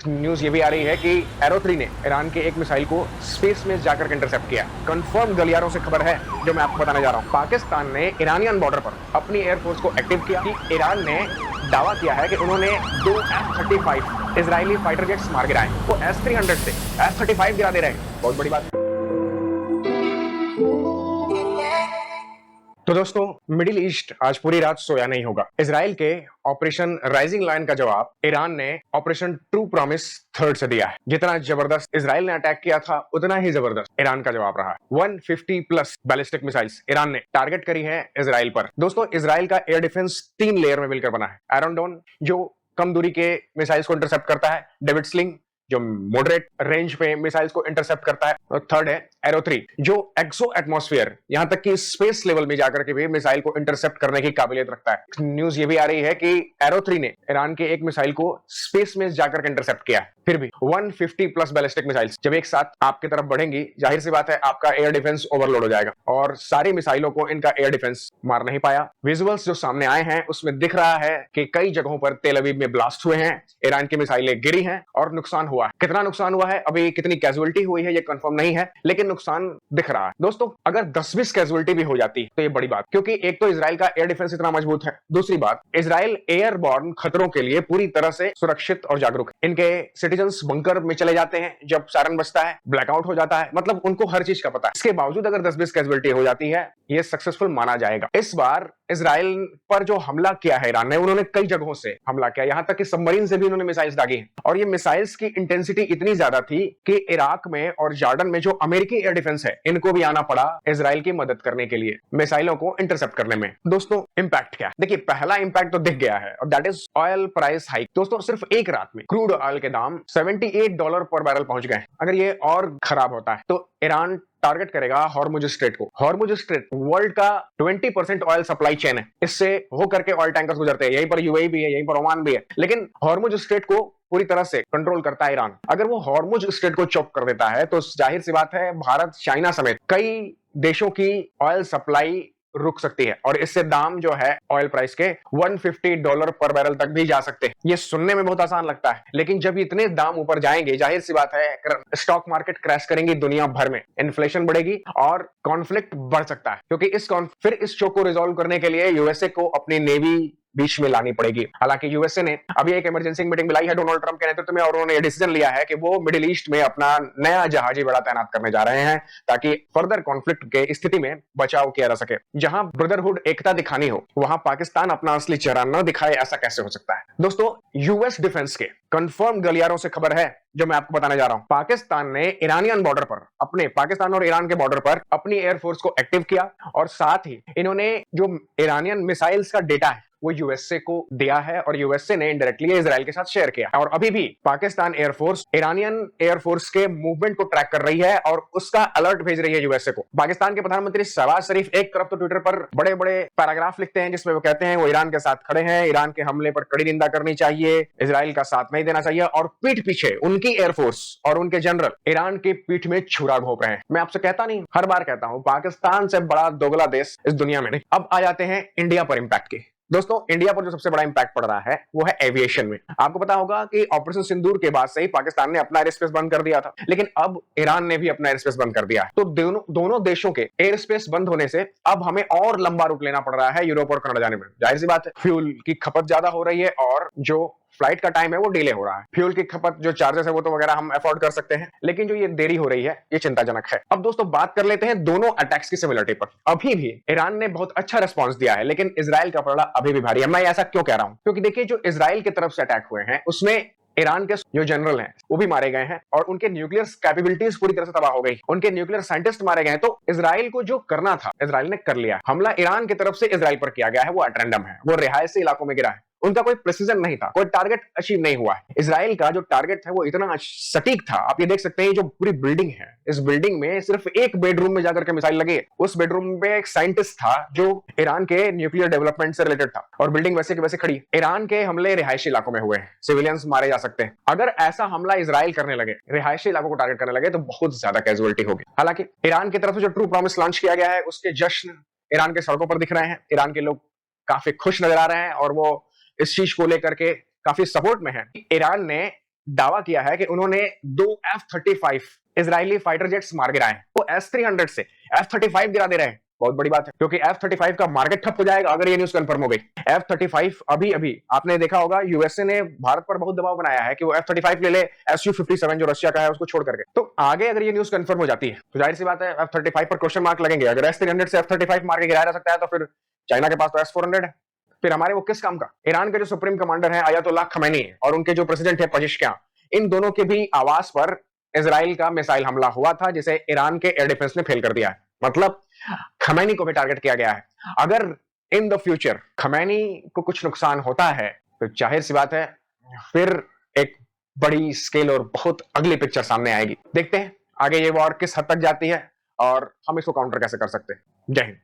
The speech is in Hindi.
न्यूज ये भी आ रही है कि एरो 3 ने ईरान के एक मिसाइल को स्पेस में जाकर इंटरसेप्ट किया। कंफर्म गलियारों से खबर है जो मैं आपको बताने जा रहा हूँ। पाकिस्तान ने ईरानियन बॉर्डर पर अपनी एयरफोर्स को एक्टिव किया कि ईरान ने दावा किया है कि उन्होंने 2 F-35 इजरायली फाइटर जेट्स मार गिराए। वो S-300 से F-35 गिरा दे रहे हैं, बहुत बड़ी बात है। तो दोस्तों, मिडिल ईस्ट आज पूरी रात सोया नहीं होगा। इजराइल के ऑपरेशन राइजिंग लायन का जवाब ईरान ने ऑपरेशन ट्रू प्रॉमिस थर्ड से दिया है। जितना जबरदस्त इजराइल ने अटैक किया था, उतना ही जबरदस्त ईरान का जवाब रहा है। 150 प्लस बैलिस्टिक मिसाइल्स ईरान ने टारगेट करी है इजराइल पर। दोस्तों, इजराइल का एयर डिफेंस 3 लेयर में मिलकर बना है। आयरन डोम जो कम दूरी के मिसाइल्स को इंटरसेप्ट करता है, डेविड स्लिंग जो मॉडरेट रेंज पे मिसाइल्स को इंटरसेप्ट करता है, और थर्ड है एरो 3 जो एक्सो एटमॉस्फेयर यहां तक कि स्पेस लेवल में जाकर के भी मिसाइल को इंटरसेप्ट करने की काबिलियत रखता है। न्यूज ये भी आ रही है कि एरो 3 ने ईरान के एक मिसाइल को स्पेस में जाकर के इंटरसेप्ट किया है। फिर भी 150 प्लस बैलिस्टिक मिसाइल्स जब एक साथ आपकी तरफ बढ़ेंगी, जाहिर सी बात है आपका एयर डिफेंस ओवरलोड हो जाएगा और सारी मिसाइलों को इनका एयर डिफेंस मार नहीं पाया। विजुअल्स जो सामने आए हैं उसमें दिख रहा है कि कई जगहों पर तेल अवीव में ब्लास्ट हुए हैं, ईरान की मिसाइलें गिरी हैं और नुकसान हुआ है। कितना नुकसान हुआ है, अभी कितनी कैजुअलिटी हुई है ये कंफर्म नहीं है, लेकिन नुकसान दिख रहा है। दोस्तों, अगर 10-20 कैजुअलिटी भी हो जाती तो ये बड़ी बात, क्योंकि एक तो इजराइल का एयर डिफेंस इतना मजबूत है, दूसरी बात इजराइल एयरबॉर्न खतरों के लिए पूरी तरह से सुरक्षित और जागरूक है। इनके सिटीजन्स बंकर में चले जाते हैं जब सायरन बजता है, ब्लैकआउट हो जाता है, मतलब उनको हर चीज का पता है। इसके बावजूद अगर 10-20 कैजुअलिटी हो जाती है, ये सक्सेसफुल माना जाएगा। इस बार इजराइल पर जो हमला किया है ईरान ने, उन्होंने कई जगहों से हमला किया, यहां तक कि सबमरीन से भी उन्होंने मिसाइल्स दागी हैं और ये मिसाइल्स की इंटेंसिटी इतनी ज्यादा थी कि इराक में और जॉर्डन में जो अमेरिकी एयर डिफेंस है, इनको भी आना पड़ा इजराइल की मदद करने के लिए मिसाइलों को इंटरसेप्ट करने में। दोस्तों, इंपैक्ट क्या है? देखिए, पहला इंपैक्ट तो दिख गया है और that is oil price hike. दोस्तों, सिर्फ एक रात में क्रूड ऑयल के दाम $78 पर बैरल पहुंच गए। अगर ये और खराब होता है तो ईरान टारगेट करेगा हॉर्मुज स्ट्रेट को। हॉर्मुज स्ट्रेट वर्ल्ड का 20% ऑयल सप्लाई चेन है, इससे हो करके ऑयल टैंकर्स गुजरते हैं। यहीं पर यूएई भी है, यहीं पर ओमान भी है, लेकिन हॉर्मुज स्ट्रेट को पूरी तरह से कंट्रोल करता है ईरान। अगर वो हॉर्मुज स्ट्रेट को चॉक कर देता है तो जाहिर सी बात है भारत, चाइना समेत कई देशों की ऑयल सप्लाई रुक सकती है और इससे दाम जो है ऑयल प्राइस के $150 पर बैरल तक भी जा सकते हैं। ये सुनने में बहुत आसान लगता है, लेकिन जब इतने दाम ऊपर जाएंगे, जाहिर सी बात है स्टॉक मार्केट क्रैश करेंगी दुनिया भर में, इन्फ्लेशन बढ़ेगी और कॉन्फ्लिक्ट बढ़ सकता है, क्योंकि फिर इस चोक को रिजॉल्व करने के लिए यूएसए को अपनी नेवी बीच में लानी पड़ेगी। हालांकि यूएसए ने अभी एक इमरजेंसी मीटिंग बुलाई है डोनाल्ड ट्रंप के नेतृत्व में और उन्होंने ये डिसीजन लिया है कि वो मिडिल ईस्ट में अपना नया जहाजी बेड़ा तैनात करने जा रहे हैं ताकि फर्दर कॉन्फ्लिक्ट के स्थिति में बचाव किया जा सके। जहां ब्रदरहुड एकता दिखानी हो, वहां पाकिस्तान अपना असली चेहरा न दिखाए, ऐसा कैसे हो सकता है? दोस्तों, यूएस डिफेंस के कंफर्म गलियारों से खबर है जो मैं आपको बताने जा रहा हूं। पाकिस्तान ने ईरानियन बॉर्डर पर, अपने पाकिस्तान और ईरान के बॉर्डर पर अपनी एयरफोर्स को एक्टिव किया और साथ ही इन्होंने जो ईरानियन मिसाइल्स का डेटा है वो यूएसए को दिया है और यूएसए ने इनडायरेक्टली इजराइल के साथ शेयर किया। और अभी भी पाकिस्तान एयरफोर्स ईरानियन एयरफोर्स के मूवमेंट को ट्रैक कर रही है और उसका अलर्ट भेज रही है यूएसए को। पाकिस्तान के प्रधानमंत्री शहबाज शरीफ एक तरफ तो ट्विटर पर बड़े बड़े पैराग्राफ लिखते हैं जिसमें वो कहते हैं वो ईरान के साथ खड़े हैं, ईरान के हमले पर कड़ी निंदा करनी चाहिए, इजराइल का साथ नहीं देना चाहिए, और पीठ पीछे उनकी एयरफोर्स और उनके जनरल ईरान की पीठ में छुरा घोंप रहे हैं। मैं आपसे कहता नहीं, हर बार कहता हूं, पाकिस्तान से बड़ा दोगला देश इस दुनिया में नहीं। अब आ जाते हैं इंडिया पर इंपैक्ट के। दोस्तों, इंडिया पर जो सबसे बड़ा इंपैक्ट पड़ रहा है वो है एविएशन में। आपको पता होगा कि ऑपरेशन सिंदूर के बाद से ही पाकिस्तान ने अपना एयर स्पेस बंद कर दिया था, लेकिन अब ईरान ने भी अपना एयर स्पेस बंद कर दिया है। तो दोनों देशों के एयर स्पेस बंद होने से अब हमें और लंबा रूट लेना पड़ रहा है यूरोप और कनाडा जाने में। जाहिर सी बात है, फ्यूल की खपत ज्यादा हो रही है और जो फ्लाइट का टाइम है वो डिले हो रहा है। फ्यूल की खपत जो चार्जेस है वो तो वगैरह हम अफोर्ड कर सकते हैं, लेकिन जो ये देरी हो रही है ये चिंताजनक है। अब दोस्तों, बात कर लेते हैं दोनों अटैक्स की सिमिलरिटी पर। अभी भी ईरान ने बहुत अच्छा रिस्पांस दिया है, लेकिन इजराइल का पलड़ा अभी भी भारी है। मैं ऐसा क्यों कह रहा हूं? क्योंकि देखिए, जो इजराइल की तरफ से अटैक हुए हैं उसमें ईरान के जो जनरल हैं वो भी मारे गए हैं और उनके न्यूक्लियर कैपेबिलिटीज पूरी तरह से तबाह हो गई, उनके न्यूक्लियर साइंटिस्ट मारे गए। तो इजराइल को जो करना था इजराइल ने कर लिया। हमला ईरान की तरफ से इजराइल पर किया गया है वो एट रैंडम है, वो रिहायशी इलाकों में गिरा है, उनका कोई प्रिसीजन नहीं था, कोई टारगेट अचीव नहीं हुआ है। इजराइल का जो टारगेट है वो इतना सटीक था, आप ये देख सकते हैं जो पूरी बिल्डिंग है, इस बिल्डिंग में सिर्फ एक बेडरूम में जाकर के मिसाइल लगे। उस बेडरूम में एक साइंटिस्ट था जो ईरान के न्यूक्लियर डेवलपमेंट से रिलेटेड था और बिल्डिंग वैसे की वैसे खड़ी। ईरान के हमले रिहायशी इलाकों में हुए हैं, सिविलियंस मारे जा सकते हैं। अगर ऐसा हमला इजराइल करने लगे, रिहायशी इलाकों को टारगेट करने लगे, तो बहुत ज्यादा कैजुअलिटी होगी। हालांकि ईरान की तरफ से जो ट्रू प्रॉमिस लॉन्च किया गया है उसके जश्न ईरान के सड़कों पर दिख रहे हैं। ईरान के लोग काफी खुश नजर आ रहे हैं और वो इस चीज को लेकर के काफी सपोर्ट में है। ईरान ने दावा किया है कि उन्होंने 2 F-35 इजरायली फाइटर जेट्स मार गिराए हैं। वो S-300 से F-35 गिरा दे रहे हैं। बहुत बड़ी बात है, क्योंकि F-35 का मार्केट ठप हो जाएगा अगर ये न्यूज कंफर्म हो गई। F-35 अभी आपने देखा होगा, यूएसए ने भारत पर बहुत दबाव बनाया है कि वो F-35 ले ले Su-57 जो रशिया का है उसको छोड़ करके। तो आगे अगर ये न्यूज कंफर्म हो जाती है तो जाहिर सी बात है F-35 पर क्वेश्चन मार्क लगेंगे। अगर S-300 से F-35 मार के गिराया जा सकता है तो फिर चाइना के पास तो S-400 है, फिर हमारे वो किस काम का। ईरान के जो सुप्रीम कमांडर है अयतुल्लाह खमैनी और उनके जो प्रेसिडेंट है पेजेश्कियां, इन दोनों के भी आवास पर इजराइल का मिसाइल हमला हुआ था जिसे ईरान के एयर डिफेंस ने फेल कर दिया है। मतलब खमैनी को भी टारगेट किया गया है। अगर इन द फ्यूचर खमैनी को कुछ नुकसान होता है तो जाहिर सी बात है फिर एक बड़ी स्केल और बहुत अगली पिक्चर सामने आएगी। देखते हैं आगे ये वॉर किस हद तक जाती है और हम इसको काउंटर कैसे कर सकते हैं। जय हिंद।